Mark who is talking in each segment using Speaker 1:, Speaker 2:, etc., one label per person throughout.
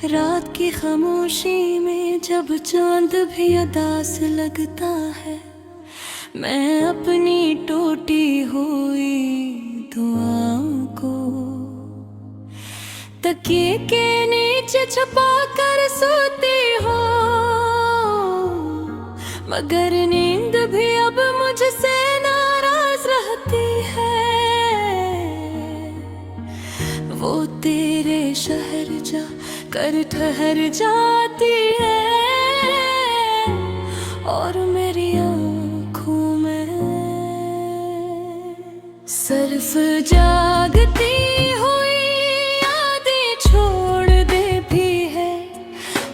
Speaker 1: रात की खामोशी में जब चांद भी उदास लगता है, मैं अपनी टूटी हुई दुआओं को तकिए के नीचे छुपा कर सोती हो, मगर नींद भी अब मुझसे नाराज रहती है। वो तेरे शहर जा कर ठहर जाती है और मेरी आँखों में सिर्फ जागती हुई यादें छोड़ दे भी है।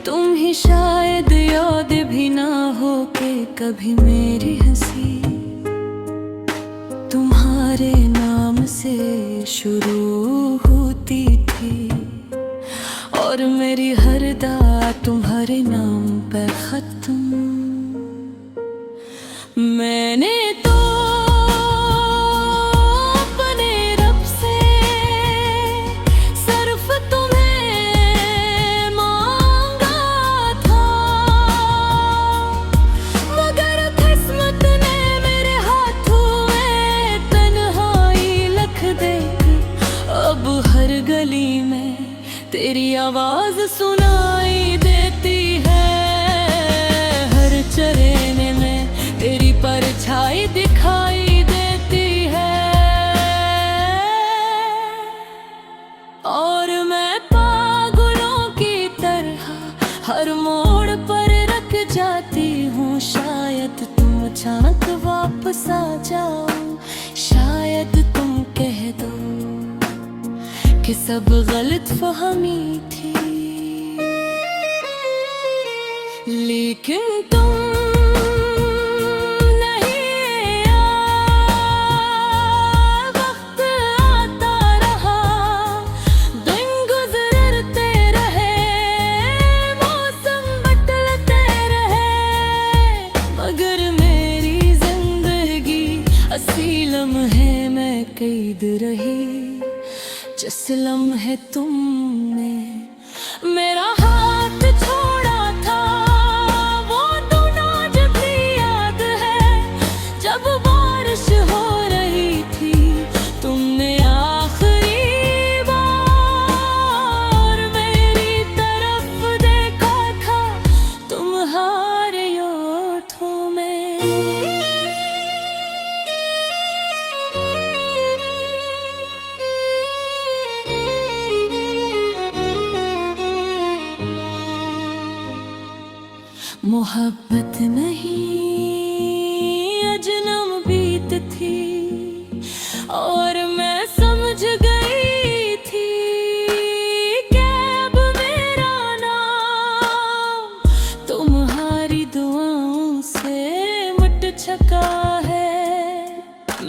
Speaker 1: तुम ही शायद याद भी ना हो के कभी मेरी हंसी तुम्हारे नाम से शुरू होती थी और मेरी हर दा तुम्हारे नाम पर खत्म। मैंने तो अपने रब से सिर्फ तुम्हें मांगा था, मगर किस्मत ने मेरे हाथों में तन्हाई लिख दी। अब हर गली में तेरी आवाज सुनाई देती है, हर चरने में तेरी परछाई दिखाई देती है और मैं पागलों की तरह हर मोड़ पर रख जाती हूँ। शायद तुम अचानक वापस आ जाओ, शायद तुम कह दो कि सब गलत फहमी थी, लेकिन तुम नहीं आए। वक्त आता रहा, दिन गुजरते रहे, मौसम बदलते रहे, मगर मेरी जिंदगी असली लम्हे में कैद रही। जिस लम्हे तुमने मेरा हाथ छोड़ा था, वो तो आज भी याद है। जब बारिश हो रही थी, तुमने आखिरी बार मेरी तरफ देखा था, तुम्हारे होठों में। मोहब्बत नहीं अजनम बीत थी और मैं समझ गई थी कि अब मेरा नाम तुम्हारी दुआओं से मिट चुका है।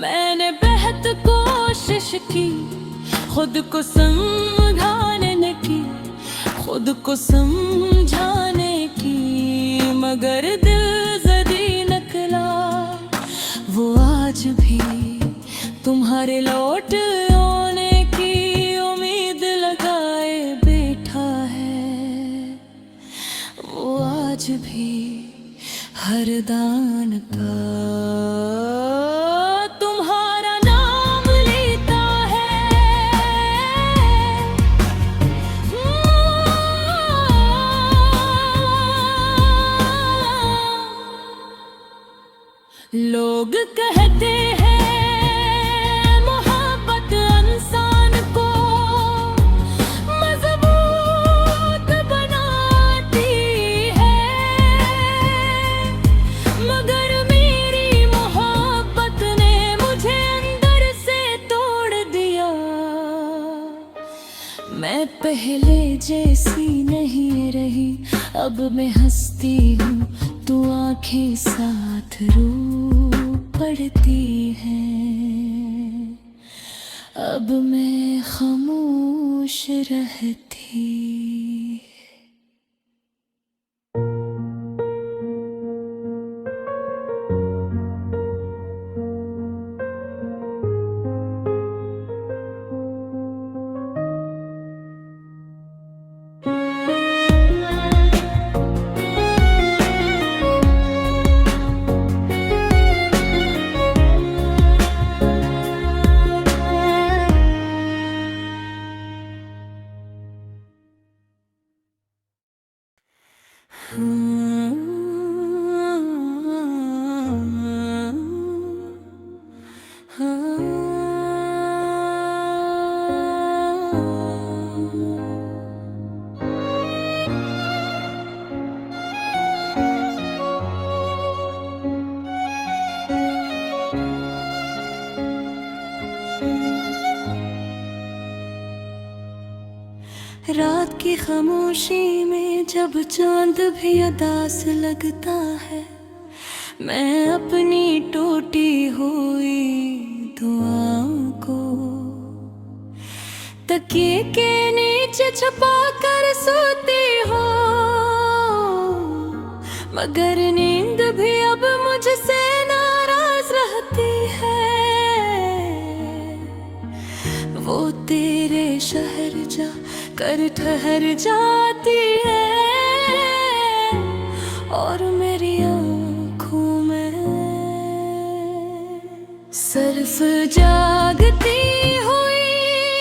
Speaker 1: मैंने बेहद कोशिश की, खुद को समझाने की, खुद को समझाने की, मगर दिल जदी निकला। वो आज भी तुम्हारे लौट आने की उम्मीद लगाए बैठा है। वो आज भी हर दान का तुम्हारा नाम लेता है। लोग कहते हैं मोहब्बत इंसान को मजबूत बनाती है, मगर मेरी मोहब्बत ने मुझे अंदर से तोड़ दिया। मैं पहले जैसी नहीं रही, अब मैं हंसती हूँ तू आंखें साथ रो पड़ती हैं, अब मैं खामोश रहती। रात की खामोशी में जब चांद भी उदास लगता है, मैं अपनी टूटी हुई दुआओं को तकिए के नीचे छुपा कर सोती हूँ, मगर नींद भी अब मुझसे नाराज रहती है। वो तेरे शहर जा कर ठहर जाती है और मेरी आँखों में सिर्फ जागती हुई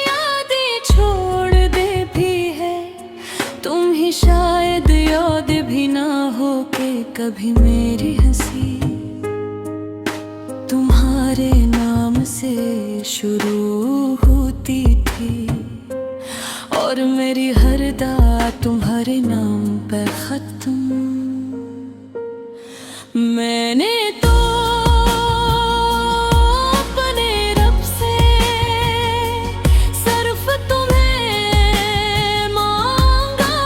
Speaker 1: यादें छोड़ देती है। तुम ही शायद याद भी ना हो के कभी मेरी हंसी तुम्हारे नाम से शुरू होती थी और मेरी हर दा तुम्हारे नाम पर खत्म। मैंने तो अपने रब से सिर्फ तुम्हें मांगा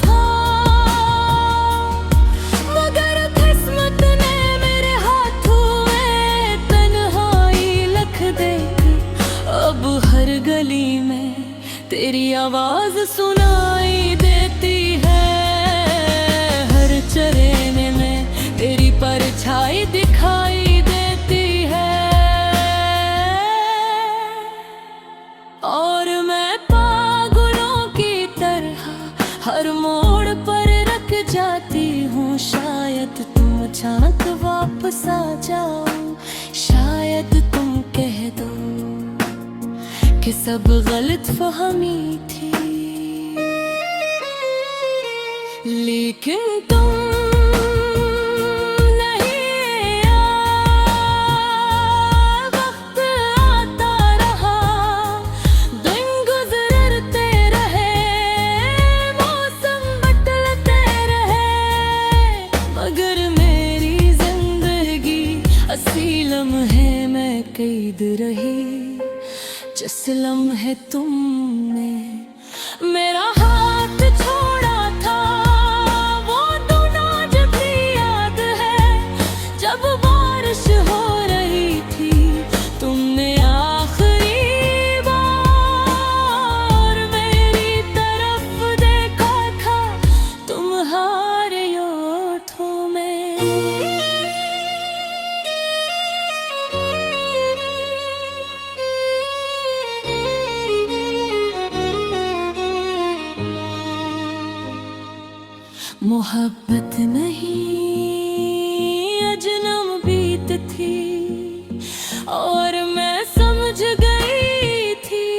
Speaker 1: था, मगर किस्मत ने मेरे हाथों में तन्हाई लिख दी। अब हर गली में तेरी आवाज सुनाई देती है, हर चरहने में तेरी परछाई दिखाई देती है। और मैं पागलों की तरह हर मोड़ पर रख जाती हूँ, शायद तुम अचानक वापस आ जाओ, शायद तुम कह दो कि सब गलत फहमी थी। लेकिन तुम नहीं आए, वक्त आता रहा, दिन गुजरते रहे, मौसम बदलते रहे, मगर मेरी जिंदगी असली लम्हे में कैद रही। जिस लम्हे तुमने मेरा हाथ छोड़ा था, वो तो आज भी याद है। जब बारिश हो रही थी, तुमने आखिरी बार मेरी तरफ देखा था, तुम्हारे होठों में। मोहब्बत नहीं अजनम बीत थी और मैं समझ गई थी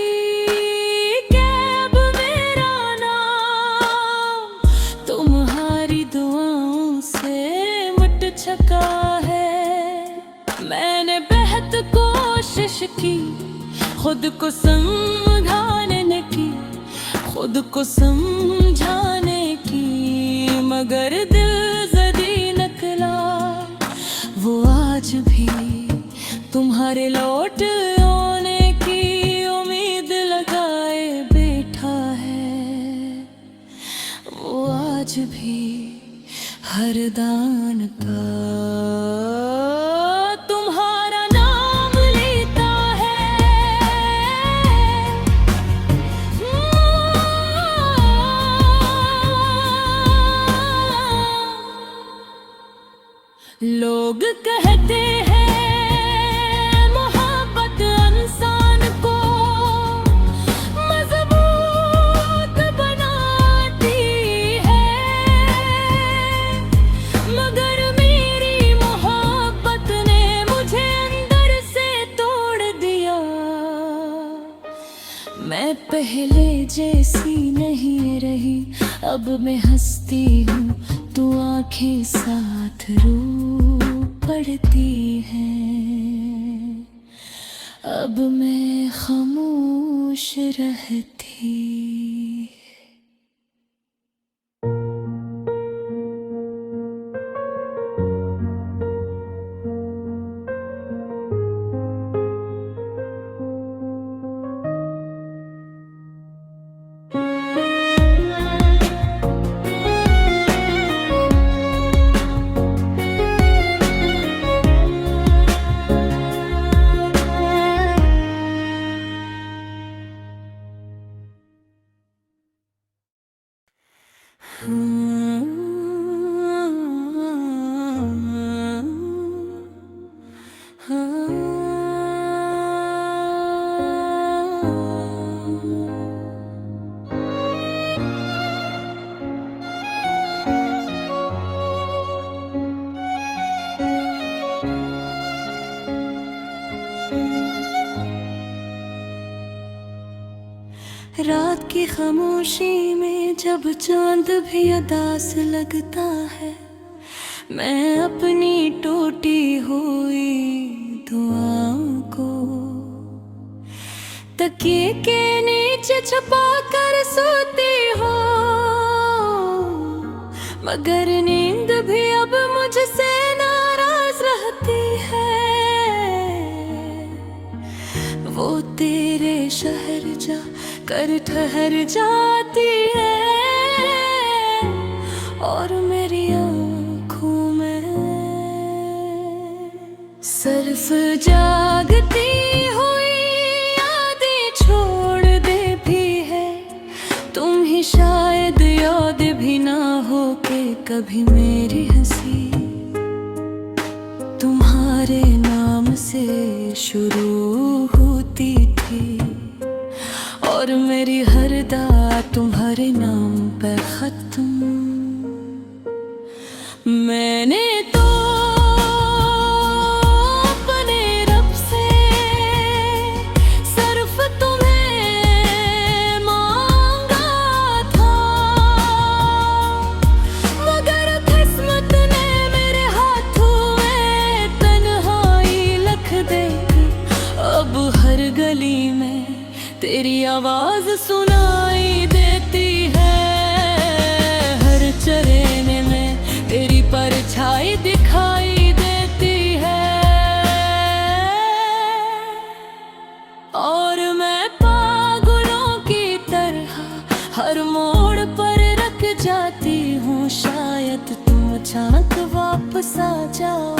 Speaker 1: कि अब मेरा नाम तुम्हारी दुआओं से मिट चुका है। मैंने बेहद कोशिश की खुद को समझाने की, खुद को समझाने की, मगर दिल जदी निकला। वो आज भी तुम्हारे लौट आने की उम्मीद लगाए बैठा है। वो आज भी हर वरदान का तुम्हारा नाम लेता है। लोग कहते हैं मोहब्बत इंसान को मजबूत बनाती है, मगर मेरी मोहब्बत ने मुझे अंदर से तोड़ दिया। मैं पहले जैसी नहीं रही, अब मैं हंसती हूँ तो आंखें साथ रो पड़ती हैं। अब मैं खामोश रहती। रात की खामोशी में जब चांद भी उदास लगता है, मैं अपनी टूटी हुई दुआओं को तकिए के नीचे छुपा कर सोती हूँ, मगर नींद भी अब मुझसे नाराज रहती है। वो तेरे शहर जा कर ठहर जाती है और मेरी आँखों में सिर्फ जागती हुई यादें छोड़ देती है। तुम ही शायद याद भी ना हो के कभी मेरी हंसी तुम्हारे नाम से शुरू होती थी, और मेरी हर दा तुम्हारे नाम पे खत्म। मैंने तो अपने रब से सिर्फ तुम्हें मांगा था, मगर किस्मत ने मेरे हाथों में तन्हाई लिख दी। अब हर गली में तेरी आवाज सुनाई देती है, हर चरहने में तेरी परछाई दिखाई देती है। और मैं पागलों की तरह हर मोड़ पर रख जाती हूँ। शायद तुम अचानक वापस आ जाओ,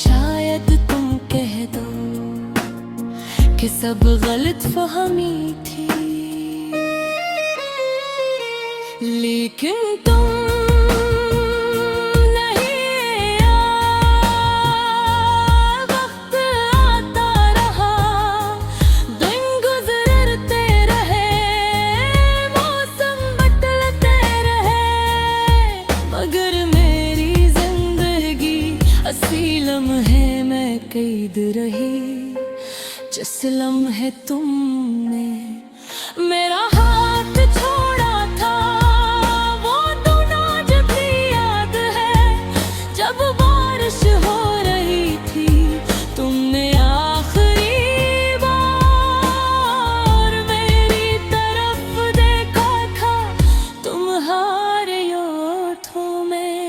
Speaker 1: शायद तुम कह दो कि सब गलत फहमी थी, लेकिन तुम नहीं आए। वक्त आता रहा, दिन गुजरते रहे, मौसम बदलते रहे, मगर मेरी जिंदगी असली लम्हे में कैद रही। जिस लम्हे तुमने मेरा हाथ छोड़ा था, वो तो आज भी याद है। जब बारिश हो रही थी, तुमने आखिरी बार मेरी तरफ देखा था, तुम्हारे होठों में।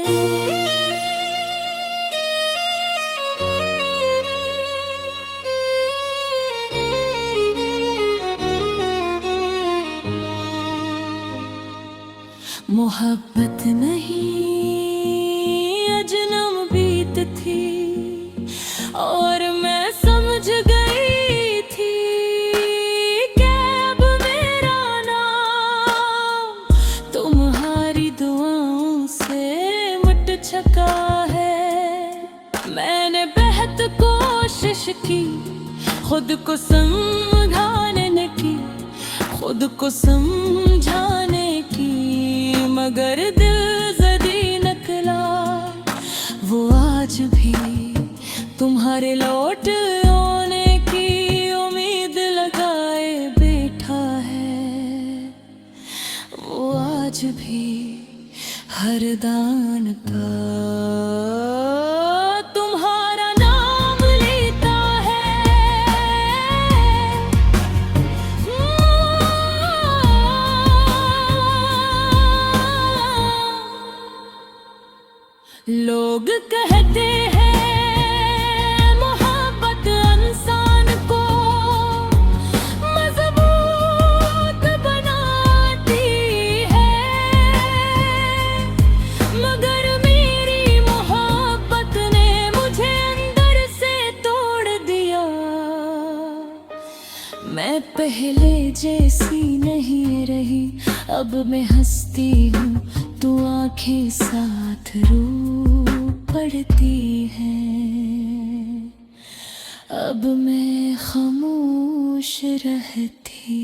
Speaker 1: मोहब्बत नहीं छका है। मैंने बेहद कोशिश की, खुद को समझाने की, खुद को समझाने की, मगर दिल जदी निकला। वो आज भी तुम्हारे लौट आने की उम्मीद लगाए बैठा है। वो आज भी हर दान का तुम्हारा नाम लेता है। लोग कहते हैं मोहब्बत इंसान को मजबूत बनाती है, मगर मेरी मोहब्बत ने मुझे अंदर से तोड़ दिया। मैं पहले जैसी नहीं रही, अब मैं हंसती हूँ तो आंखें साथ रो पड़ती हैं। अब मैं खामोश रहती